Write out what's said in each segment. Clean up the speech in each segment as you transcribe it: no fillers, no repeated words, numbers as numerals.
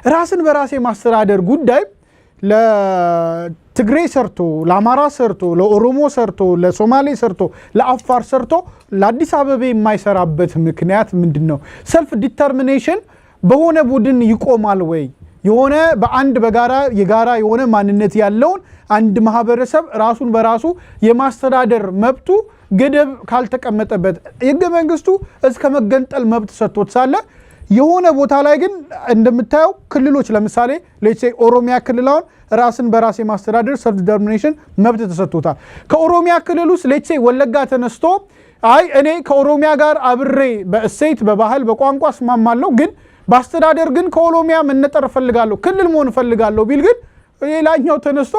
ራስን በራሴ ማስተዳደር ጉዳይ ለትግሬ ሰርቶ ለአማራ ሰርቶ ለኦሮሞ ሰርቶ ለሶማሌ ሰርቶ ለአፋር ሰርቶ ለአዲስ አበባ የማይሰራበት ምክንያት ምንድነው? ሰልፍ ዲተርሚኔሽን በሆነ ቡድን ይቆማል ወይ? የሆነ በአንድ የጋራ የሆነ ማንነት ያለውን አንድ ማህበረሰብ ራሱን በራሱ የማስተዳደር መብቱ ገደብ ካልተቀመጠበት የሕገ መንግስቱ እስከ መገንጠል መብት ሰጥቶት ሳለ የሆነ ቦታ ላይ ግን እንደምታየው ክልሎች ለምሳሌ ሌትስ ሴይ ኦሮሚያ ክልላውን ራስን በራስ የማስተዳደር ሰልፍ ዲተርሚኔሽን መብት ተሰጥቶታል። ከኦሮሚያ ክልል ውስጥ ሌትስ ሴይ ወለጋ ተነስቶ እኔ ከኦሮሚያ ጋር አብሬ በእሴት በባህል በቋንቋ ስማማለሁ ግን ባስተዳደር ግን ከኦሮሚያ መነጠር ፈልጋለሁ ክልል መሆን ፈልጋለሁ ቢል ግን ሌላኛው ተነስቶ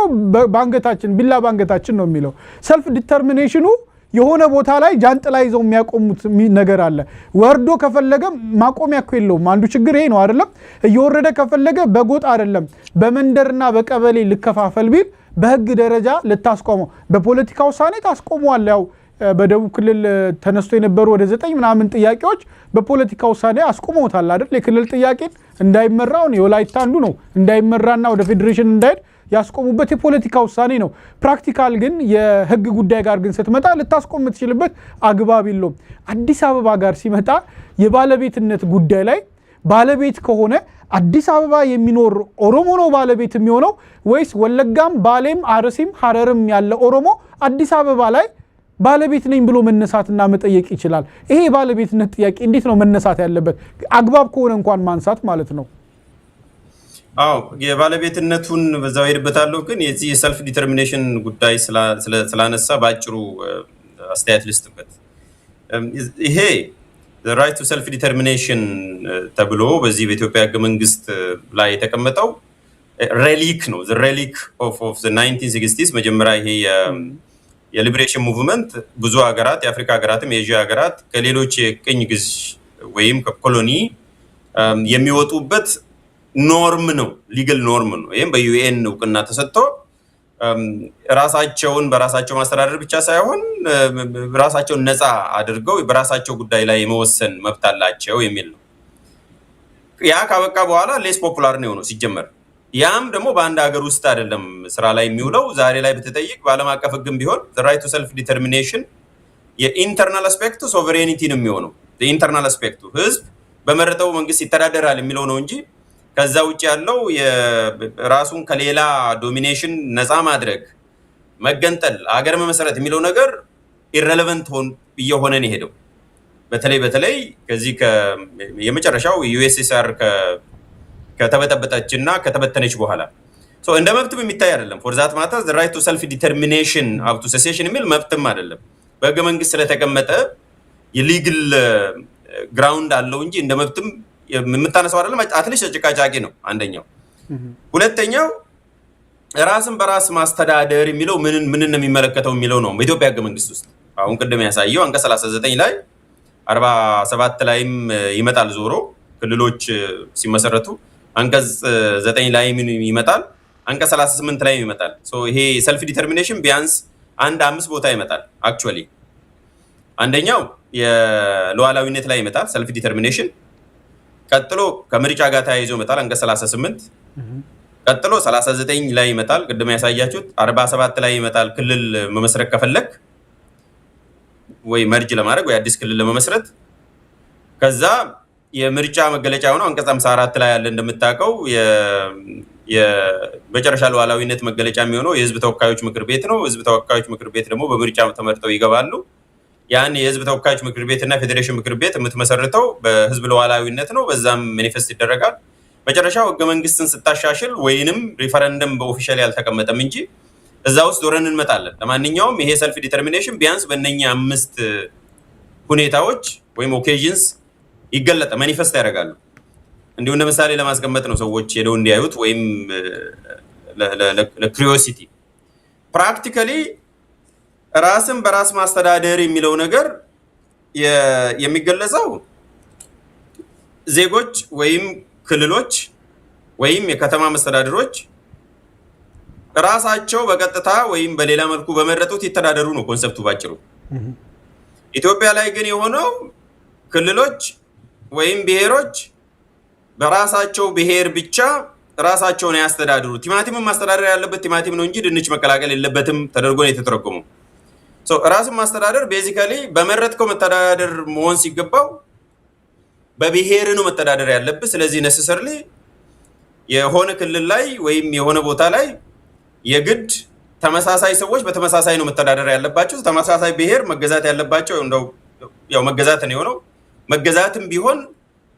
ቢላ ባንገታችን ነው የሚለው። ሰልፍ ዲተርሚኔሽኑ የሆነ ቦታ ላይ ጃንጥላ ይዘው የሚያቆሙት ነገር አለ። ወርዶ ከፈለገ ማቆሚያ እኮ የለውም። አንዱ ችግር ይሄ ነው አይደለም? እየወረደ ከፈለገ በጎጥ አይደለም በመንደርና በቀበሌ ልከፋፈል ቢል በህግ ደረጃ ልታስቆመው በፖለቲካ ውሳኔ ታስቆመዋል። ያው በደቡብ ክልል ተነስቶ የነበሩ ወደ 9 ምናምን ጥያቄዎች በፖለቲካ ውሳኔ አስቆመውታል አይደል? የክልል ጥያቄን እንዳይመራው ነው የወላይታ አንዱ ነው እንዳይመራና ወደ ፌዴሬሽን እንዳይሄድ ያስቆሙበት የፖለቲካ ውሳኔ ነው። ፕራክቲካል ግን የህግ ጉዳይ ጋር ግን ስትመጣ ልታስቆም የምትችልበት አግባብ የለውም። አዲስ አበባ ጋር ሲመጣ የባለቤትነት ጉዳይ ላይ ባለቤት ከሆነ አዲስ አበባ የሚኖር ኦሮሞ ነው ባለቤት የሚሆነው ወይስ ወለጋም ባሌም አርሲም ሐረርም ያለ ኦሮሞ አዲስ አበባ ላይ ባለቤት ነኝ ብሎ መነሳትና መጠየቅ ይችላል? ይሄ ባለቤትነት ጥያቄ እንዴት ነው መነሳት ያለበት? አግባብ ከሆነ እንኳን ማንሳት ማለት ነው። የባለቤትነቱን በዛው ሄድበታለሁ ግን የዚህ የሰልፍ ዲተርሚኔሽን ጉዳይ ስላነሳ ባጭሩ አስተያየት ልስጥበት። ይሄ ራይት ቱ ሰልፍ ዲተርሚኔሽን ተብሎ በዚህ በኢትዮጵያ ህገ መንግስት ላይ የተቀመጠው ሬሊክ ነው። ሬሊክ ኦፍ ዘ 1960s መጀመሪያ ይሄ የሊበሬሽን ሙቭመንት ብዙ ሀገራት የአፍሪካ ሀገራትም የኤዥያ ሀገራት ከሌሎች የቅኝ ግዥ ወይም ከኮሎኒ የሚወጡበት ኖርም ነው፣ ሊገል ኖርም ነው። ይሄም በዩኤን እውቅና ተሰጥቶ ራሳቸውን በራሳቸው ማስተዳደር ብቻ ሳይሆን ራሳቸውን ነፃ አድርገው በራሳቸው ጉዳይ ላይ የመወሰን መብት አላቸው የሚል ነው። ያ ካበቃ በኋላ ሌስ ፖፑላር ነው የሆነው ሲጀመር። ያም ደግሞ በአንድ ሀገር ውስጥ አይደለም ስራ ላይ የሚውለው። ዛሬ ላይ ብትጠይቅ በዓለም አቀፍ ህግም ቢሆን ራይት ቱ ሰልፍ ዲተርሚኔሽን የኢንተርናል አስፔክቱ ሶቨሬኒቲ ነው የሚሆነው። ኢንተርናል አስፔክቱ ህዝብ በመረጠው መንግስት ይተዳደራል የሚለው ነው እንጂ ከዛ ውጭ ያለው ራሱን ከሌላ ዶሚኔሽን ነፃ ማድረግ መገንጠል ሀገር መመሰረት የሚለው ነገር ኢሬሌቨንት እየሆነ ነው ሄደው። በተለይ ከዚህ የመጨረሻው ዩኤስኤስአር ከተበጠበጠችና ከተበተነች በኋላ እንደ መብትም የሚታይ አይደለም። ፎር ዛት ማተር ዘ ራይት ቱ ሰልፍ ዲተርሚኔሽን አፕ ቱ ሴሴሽን የሚል መብትም አይደለም። በህገ መንግስት ስለተቀመጠ የሊግል ግራውንድ አለው እንጂ እንደ መብትም የምታነሳው አይደለም። አትሊስት ጭቃጫቂ ነው አንደኛው። ሁለተኛው ራስን በራስ ማስተዳደር የሚለው ምን ነው የሚመለከተው የሚለው ነው። በኢትዮጵያ ህገ መንግስት ውስጥ አሁን ቅድም ያሳየው አንቀጽ 39 ላይ 47 ላይም ይመጣል ዞሮ ክልሎች ሲመሰረቱ አንቀጽ 9 ላይ ይመጣል፣ አንቀጽ 38 ላይ ይመጣል። ይሄ ሰልፍ ዲተርሚኔሽን ቢያንስ 5 ቦታ ይመጣል። አክቹአሊ አንደኛው የሉዓላዊነት ላይ ይመጣል ሰልፍ ዲተርሚኔሽን። ቀጥሎ ከምርጫ ጋር ተያይዞ ይመጣል አንቀጽ 38። ቀጥሎ 39 ላይ ይመጣል ቅድም ያሳያችሁት። 47 ላይ ይመጣል ክልል መመስረት ከፈለክ ወይ መርጅ ለማድረግ ወይ አዲስ ክልል ለመመስረት። ከዛ የምርጫ መገለጫ ሆኖ አንቀጽ 54 ላይ ያለ እንደምታውቀው የመጨረሻ ሉዓላዊነት መገለጫ የሚሆነው የህዝብ ተወካዮች ምክር ቤት ነው። ህዝብ ተወካዮች ምክር ቤት ደግሞ በምርጫ ተመርጠው ይገባሉ። ያን የህዝብ ተወካዮች ምክር ቤት እና ፌዴሬሽን ምክር ቤት የምትመሰርተው በህዝብ ሉዓላዊነት ነው። በዛም ማኒፌስት ይደረጋል። መጨረሻው ህገ መንግስትን ስታሻሽል ወይንም ሪፈረንደም በኦፊሻል ያልተቀመጠም እንጂ እዛ ውስጥ ዶረን እንመጣለን። ለማንኛውም ይሄ ሰልፍ ዲተርሚኔሽን ቢያንስ በእነኛ 5 ሁኔታዎች ወይም ኦኬዥንስ ይገለጣ ማኒፌስት ያደርጋሉ። እንዲሁ እንደ ምሳሌ ለማስቀመጥ ነው ሰዎች ሄደው እንዲያዩት ወይም ለክሪዮሲቲ። ፕራክቲካሊ ራስን በራስ ማስተዳደር የሚለው ነገር የሚገለጸው ዜጎች ወይም ክልሎች ወይም የከተማ መስተዳድሮች ራሳቸው በቀጥታ ወይም በሌላ መልኩ በመረጡት ይተዳደሩ ነው ኮንሰፕቱ ባጭሩ። ኢትዮጵያ ላይ ግን የሆነው ክልሎች ወይም ብሔሮች በራሳቸው ብሔር ብቻ ራሳቸውን ያስተዳድሩ። ቲማቲምን ማስተዳደር ያለበት ቲማቲም ነው እንጂ ድንች መቀላቀል የለበትም ተደርጎ ነው የተተረጎመው። ራስን ማስተዳደር ቤዚካሊ በመረጥከው መተዳደር መሆን ሲገባው በብሔር ነው መተዳደር ያለበት። ስለዚህ ነሰሰርሊ የሆነ ክልል ላይ ወይም የሆነ ቦታ ላይ የግድ ተመሳሳይ ሰዎች በተመሳሳይ ነው መተዳደር ያለባቸው። ተመሳሳይ ብሔር መገዛት ያለባቸው እንደው ያው መገዛት ነው የሆነው። መገዛትም ቢሆን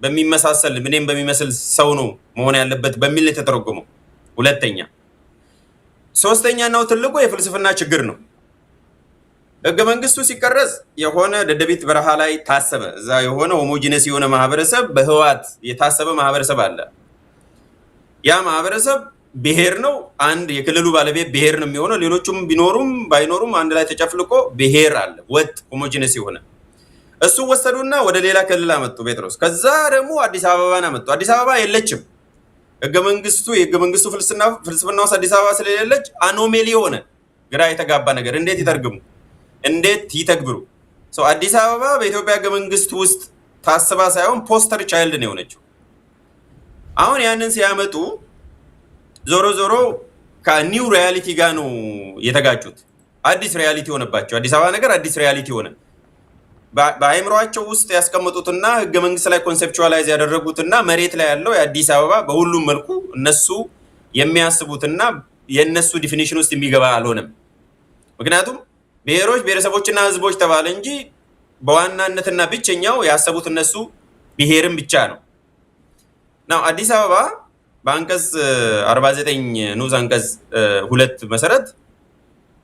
በሚመሳሰል ምንም በሚመስል ሰው ነው መሆን ያለበት በሚል የተተረጎመው። ሁለተኛ ሶስተኛው ትልቁ የፍልስፍና ችግር ነው። ህገ መንግስቱ ሲቀረጽ የሆነ ደደቢት በረሃ ላይ ታሰበ። እዛ የሆነ ሆሞጂነስ የሆነ ማህበረሰብ በህዋት የታሰበ ማህበረሰብ አለ። ያ ማህበረሰብ ብሔር ነው። አንድ የክልሉ ባለቤት ብሔር ነው የሚሆነው። ሌሎቹም ቢኖሩም ባይኖሩም አንድ ላይ ተጨፍልቆ ብሔር አለ፣ ወጥ ሆሞጂነስ የሆነ እሱ ወሰዱና ወደ ሌላ ክልል አመጡ ጴጥሮስ። ከዛ ደግሞ አዲስ አበባን አመጡ። አዲስ አበባ የለችም። ህገ መንግስቱ ፍልስፍና ውስጥ አዲስ አበባ ስለሌለች አኖሜሊ ሆነ። ግራ የተጋባ ነገር። እንዴት ይተርግሙ? እንዴት ይተግብሩ? አዲስ አበባ በኢትዮጵያ ህገ መንግስት ውስጥ ታስባ ሳይሆን ፖስተር ቻይልድ ነው የሆነችው። አሁን ያንን ሲያመጡ ዞሮ ዞሮ ከኒው ሪያሊቲ ጋር ነው የተጋጩት። አዲስ ሪያሊቲ ሆነባቸው። አዲስ አበባ ነገር አዲስ ሪያሊቲ ሆነ። በአይምሮአቸው ውስጥ ያስቀመጡትና ህገ መንግስት ላይ ኮንሴፕቹዋላይዝ ያደረጉትና መሬት ላይ ያለው የአዲስ አበባ በሁሉም መልኩ እነሱ የሚያስቡትና የነሱ ዲፊኒሽን ውስጥ የሚገባ አልሆነም። ምክንያቱም ብሔሮች ብሔረሰቦችና ህዝቦች ተባለ እንጂ በዋናነትና ብቸኛው ያሰቡት እነሱ ብሔርን ብቻ ነው። ናው አዲስ አበባ በአንቀጽ 49 ንዑስ አንቀጽ 2 መሰረት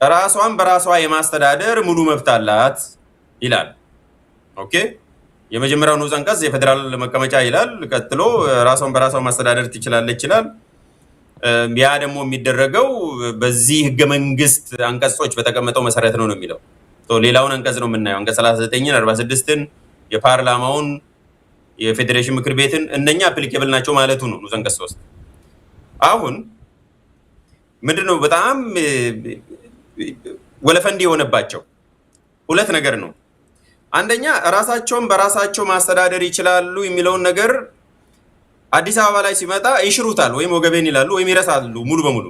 ራሷን በራሷ የማስተዳደር ሙሉ መብት አላት ይላል። ኦኬ የመጀመሪያው ንዑስ አንቀጽ የፌደራል መቀመጫ ይላል። ቀጥሎ ራሷን በራሷ ማስተዳደር ትችላለች ይላል። ያ ደግሞ የሚደረገው በዚህ ህገ መንግስት አንቀጾች በተቀመጠው መሰረት ነው የሚለው። ሌላውን አንቀጽ ነው የምናየው። አንቀጽ 39ን 46ን የፓርላማውን የፌዴሬሽን ምክር ቤትን እነኛ አፕሊኬብል ናቸው ማለቱ ነው ንዑስ አንቀጽ 3። አሁን ምንድነው በጣም ወለፈንዲ የሆነባቸው ሁለት ነገር ነው። አንደኛ ራሳቸውን በራሳቸው ማስተዳደር ይችላሉ የሚለውን ነገር አዲስ አበባ ላይ ሲመጣ ይሽሩታል፣ ወይም ወገቤን ይላሉ፣ ወይም ይረሳሉ ሙሉ በሙሉ።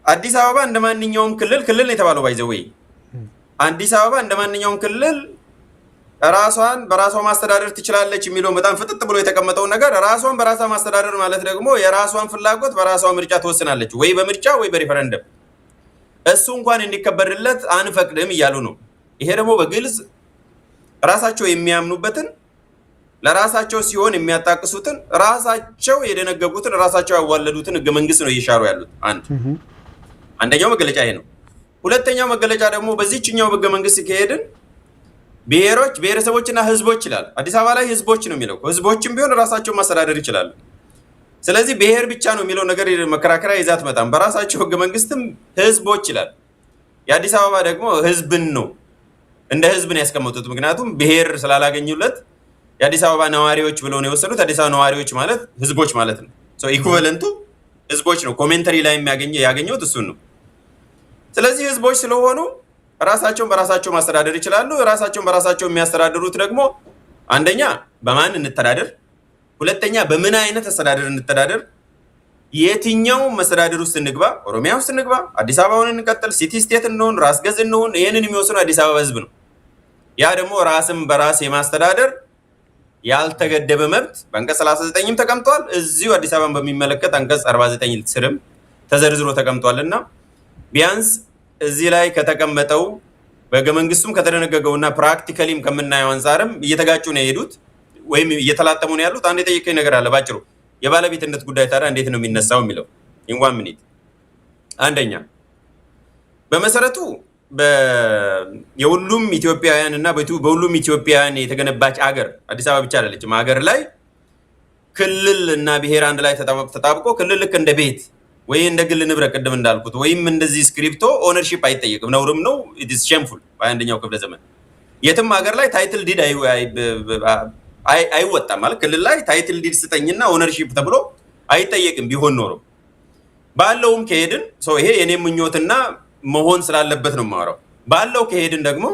አዲስ አበባ እንደማንኛውም ክልል የተባለው ባይዘው አዲስ አበባ እንደማንኛውም ክልል ራሷን በራሷ ማስተዳደር ትችላለች የሚለውን በጣም ፍጥጥ ብሎ የተቀመጠው ነገር ራሷን በራሷ ማስተዳደር ማለት ደግሞ የራሷን ፍላጎት በራሷ ምርጫ ትወስናለች፣ ወይ በምርጫ ወይ በሪፈረንደም። እሱ እንኳን እንዲከበርለት አንፈቅድም እያሉ ነው። ይሄ ደግሞ በግልጽ ራሳቸው የሚያምኑበትን ለራሳቸው ሲሆን የሚያጣቅሱትን ራሳቸው የደነገጉትን ራሳቸው ያዋለዱትን ህገ መንግስት ነው እየሻሩ ያሉት። አንደኛው መገለጫ ይሄ ነው። ሁለተኛው መገለጫ ደግሞ በዚህኛው ህገ መንግስት ከሄድን ብሔሮች ብሔረሰቦችና ህዝቦች ይላል። አዲስ አበባ ላይ ህዝቦች ነው የሚለው። ህዝቦችም ቢሆን ራሳቸው ማስተዳደር ይችላሉ። ስለዚህ ብሔር ብቻ ነው የሚለው ነገር መከራከሪያ ይዛት መጣም። በራሳቸው ህገ መንግስትም ህዝቦች ይላል። የአዲስ አበባ ደግሞ ህዝብን ነው እንደ ህዝብን ያስቀመጡት። ምክንያቱም ብሔር ስላላገኙለት የአዲስ አበባ ነዋሪዎች ብለው ነው የወሰዱት። አዲስ አበባ ነዋሪዎች ማለት ህዝቦች ማለት ነው። ኢኩቫለንቱ ህዝቦች ነው። ኮሜንተሪ ላይ ያገኘሁት እሱን ነው። ስለዚህ ህዝቦች ስለሆኑ ራሳቸውን በራሳቸው ማስተዳደር ይችላሉ። ራሳቸውን በራሳቸው የሚያስተዳድሩት ደግሞ አንደኛ በማን እንተዳደር፣ ሁለተኛ በምን አይነት አስተዳደር እንተዳደር፣ የትኛው መስተዳደር ውስጥ እንግባ፣ ኦሮሚያ ውስጥ እንግባ፣ አዲስ አበባውን እንቀጥል፣ ሲቲ ስቴት እንሆን፣ ራስ ገዝ እንሆን፣ ይህንን የሚወስነው አዲስ አበባ ህዝብ ነው። ያ ደግሞ ራስን በራስ የማስተዳደር ያልተገደበ መብት በአንቀጽ 39ም ተቀምጧል። እዚሁ አዲስ አበባን በሚመለከት አንቀጽ 49 ስርም ተዘርዝሮ ተቀምጧልና ቢያንስ እዚህ ላይ ከተቀመጠው በህገ መንግስቱም ከተደነገገውና ፕራክቲካሊም ከምናየው አንጻርም እየተጋጩ ነው የሄዱት ወይም እየተላጠሙ ነው ያሉት። አንድ የጠየቀኝ ነገር አለ ባጭሩ። የባለቤትነት ጉዳይ ታዲያ እንዴት ነው የሚነሳው የሚለው ኢንዋን ሚኒት። አንደኛ በመሰረቱ የሁሉም ኢትዮጵያውያን እና በሁሉም ኢትዮጵያውያን የተገነባች አገር አዲስ አበባ ብቻ አይደለችም። ሀገር ላይ ክልል እና ብሔር አንድ ላይ ተጣብቆ ክልል ልክ እንደ ቤት ወይ እንደ ግል ንብረት ቅድም እንዳልኩት ወይም እንደዚህ ስክሪፕቶ ኦነርሺፕ አይጠየቅም፣ ነውርም ነው። ኢት ኢዝ ሼምፉል። በአንደኛው ክፍለ ዘመን የትም ሀገር ላይ ታይትል ዲድ አይወጣም ማለት ክልል ላይ ታይትል ዲድ ስጠኝና ኦነርሺፕ ተብሎ አይጠየቅም። ቢሆን ኖሮ ባለውም ከሄድን ይሄ የኔ ምኞትና መሆን ስላለበት ነው የማወራው። ባለው ከሄድን ደግሞ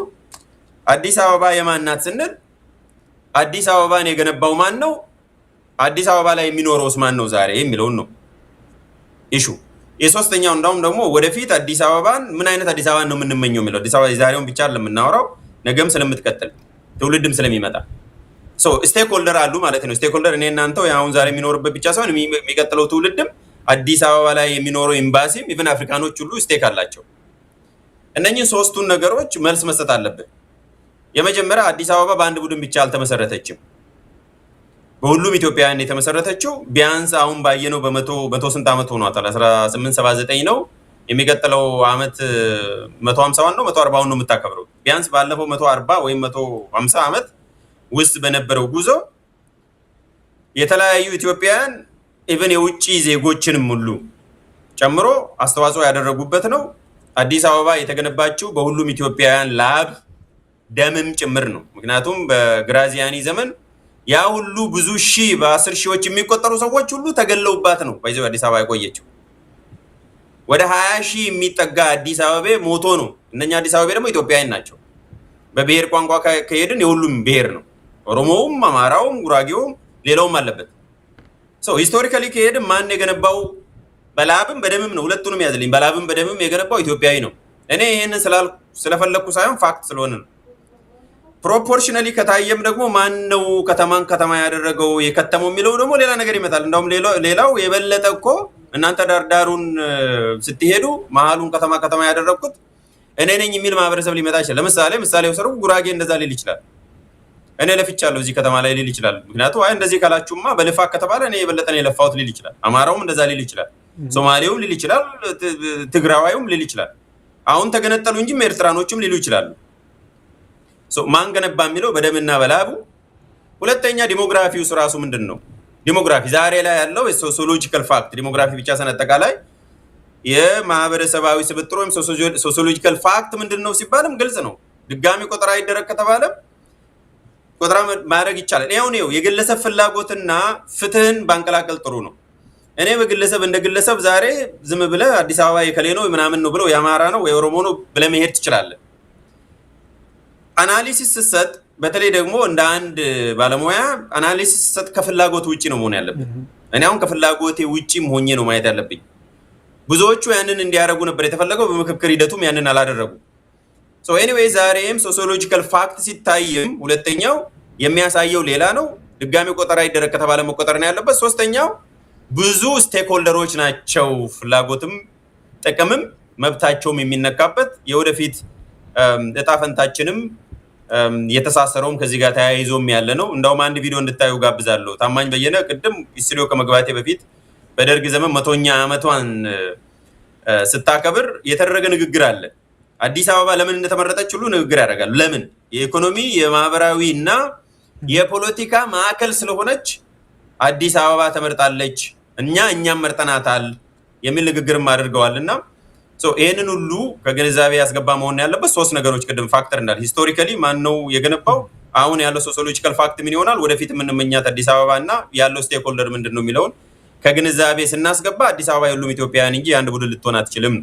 አዲስ አበባ የማን ናት ስንል አዲስ አበባን የገነባው ማን ነው? አዲስ አበባ ላይ የሚኖረውስ ማን ነው ዛሬ የሚለውን ነው ኢሹ። የሶስተኛው እንዳውም ደግሞ ወደፊት አዲስ አበባን ምን አይነት አዲስ አበባን ነው የምንመኘው የሚለው አዲስ አበባ ዛሬውን ብቻ ለምናወራው ነገም ስለምትቀጥል ትውልድም ስለሚመጣ ስቴክ ሆልደር አሉ ማለት ነው። ስቴክ ሆልደር እኔ እናንተው አሁን ዛሬ የሚኖርበት ብቻ ሳይሆን የሚቀጥለው ትውልድም አዲስ አበባ ላይ የሚኖረው ኤምባሲም ኢቭን አፍሪካኖች ሁሉ ስቴክ አላቸው። እነኚህ ሶስቱን ነገሮች መልስ መስጠት አለብን። የመጀመሪያ አዲስ አበባ በአንድ ቡድን ብቻ አልተመሰረተችም። በሁሉም ኢትዮጵያውያን የተመሰረተችው ቢያንስ አሁን ባየነው በመቶ ስንት ዓመት ሆኗታል? 1879 ነው። የሚቀጥለው ዓመት 150 ነው 140 ነው የምታከብረው። ቢያንስ ባለፈው 140 ወይም 150 ዓመት ውስጥ በነበረው ጉዞ የተለያዩ ኢትዮጵያውያን ኢቭን የውጭ ዜጎችንም ሁሉ ጨምሮ አስተዋጽኦ ያደረጉበት ነው። አዲስ አበባ የተገነባችው በሁሉም ኢትዮጵያውያን ላብ ደምም ጭምር ነው። ምክንያቱም በግራዚያኒ ዘመን ያ ሁሉ ብዙ ሺህ በ10 ሺዎች የሚቆጠሩ ሰዎች ሁሉ ተገለውባት ነው በዚህ አዲስ አበባ የቆየችው። ወደ 20 ሺህ የሚጠጋ አዲስ አበባ ሞቶ ነው። እነኛ አዲስ አበባ ደግሞ ኢትዮጵያውያን ናቸው። በብሔር ቋንቋ ከሄድን የሁሉም ብሔር ነው። ኦሮሞውም፣ አማራውም፣ ጉራጌውም ሌላውም አለበት። ሂስቶሪካሊ ከሄድን ማን የገነባው በላብም በደምም ነው። ሁለቱንም ያዝልኝ። በላብም በደምም የገነባው ኢትዮጵያዊ ነው። እኔ ይሄንን ስለፈለኩ ሳይሆን ፋክት ስለሆነ ነው። ፕሮፖርሽናሊ ከታየም ደግሞ ማን ነው ከተማን ከተማ ያደረገው የከተመው የሚለው ደግሞ ሌላ ነገር ይመጣል። እንደውም ሌላው የበለጠ እኮ እናንተ ዳርዳሩን ስትሄዱ መሀሉን ከተማ ያደረኩት እኔ ነኝ የሚል ማህበረሰብ ሊመጣ ይችላል። ምሳሌ ወሰሩ ጉራጌ እንደዛ ሊል ይችላል። እኔ ለፍቻለሁ እዚህ ከተማ ላይ ሊል ይችላል። ምክንያቱም እንደዚህ ካላችሁማ በልፋት ከተባለ እኔ የበለጠ ነው የለፋሁት ሊል ይችላል። አማራውም እንደዛ ሊል ይችላል። ሶማሌውም ሊል ይችላል። ትግራዋዩም ሊል ይችላል። አሁን ተገነጠሉ እንጂ ኤርትራኖችም ሊሉ ይችላሉ። ማን ገነባ የሚለው በደምና በላቡ። ሁለተኛ ዲሞግራፊው ራሱ ምንድን ነው? ዲሞግራፊ ዛሬ ላይ ያለው የሶሲዮሎጂካል ፋክት ዲሞግራፊ ብቻ አጠቃላይ የማህበረሰባዊ ስብጥር ወይም ሶሲዮሎጂካል ፋክት ምንድን ነው ሲባልም ግልጽ ነው። ድጋሚ ቆጠራ ይደረግ ከተባለ ቆጠራ ማድረግ ይቻላል። ይኸው የግለሰብ ፍላጎትና ፍትህን ባንቀላቀል ጥሩ ነው። እኔ በግለሰብ እንደ ግለሰብ ዛሬ ዝም ብለህ አዲስ አበባ የከሌ ነው ምናምን ነው ብለው የአማራ ነው ወይ ኦሮሞ ነው ብለህ መሄድ ትችላለህ። አናሊሲስ ስትሰጥ በተለይ ደግሞ እንደ አንድ ባለሙያ አናሊሲስ ስትሰጥ ከፍላጎት ውጪ ነው መሆን ያለብን። እኔ አሁን ከፍላጎቴ ውጪም ሆኜ ነው ማየት ያለብኝ። ብዙዎቹ ያንን እንዲያደርጉ ነበር የተፈለገው፣ በምክክር ሂደቱም ያንን አላደረጉ። ኤኒዌይ ዛሬም ሶሲዮሎጂካል ፋክት ሲታይም ሁለተኛው የሚያሳየው ሌላ ነው። ድጋሚ ቆጠራ ይደረግ ከተባለ መቆጠር ነው ያለበት። ሶስተኛው ብዙ ስቴክሆልደሮች ናቸው ፍላጎትም ጥቅምም መብታቸውም የሚነካበት የወደፊት እጣ ፈንታችንም የተሳሰረውም ከዚህ ጋር ተያይዞም ያለ ነው። እንደውም አንድ ቪዲዮ እንድታዩ ጋብዛለሁ። ታማኝ በየነ ቅድም ስቱዲዮ ከመግባቴ በፊት በደርግ ዘመን 100ኛ ዓመቷን ስታከብር የተደረገ ንግግር አለ። አዲስ አበባ ለምን እንደተመረጠች ሁሉ ንግግር ያደርጋሉ። ለምን? የኢኮኖሚ የማህበራዊ እና የፖለቲካ ማዕከል ስለሆነች አዲስ አበባ ተመርጣለች፣ እኛም መርጠናታል የሚል ንግግርም አድርገዋልና ይህንን ሁሉ ከግንዛቤ ያስገባ መሆን ያለበት ሶስት ነገሮች ቅድም ፋክተር እንዳለ ሂስቶሪካሊ ማን ነው የገነባው፣ አሁን ያለው ሶሲዮሎጂካል ፋክት ምን ይሆናል፣ ወደፊት የምንመኛት አዲስ አበባ እና ያለው ስቴክሆልደር ምንድን ነው የሚለውን ከግንዛቤ ስናስገባ አዲስ አበባ የሁሉም ኢትዮጵያውያን እንጂ የአንድ ቡድን ልትሆን አትችልም።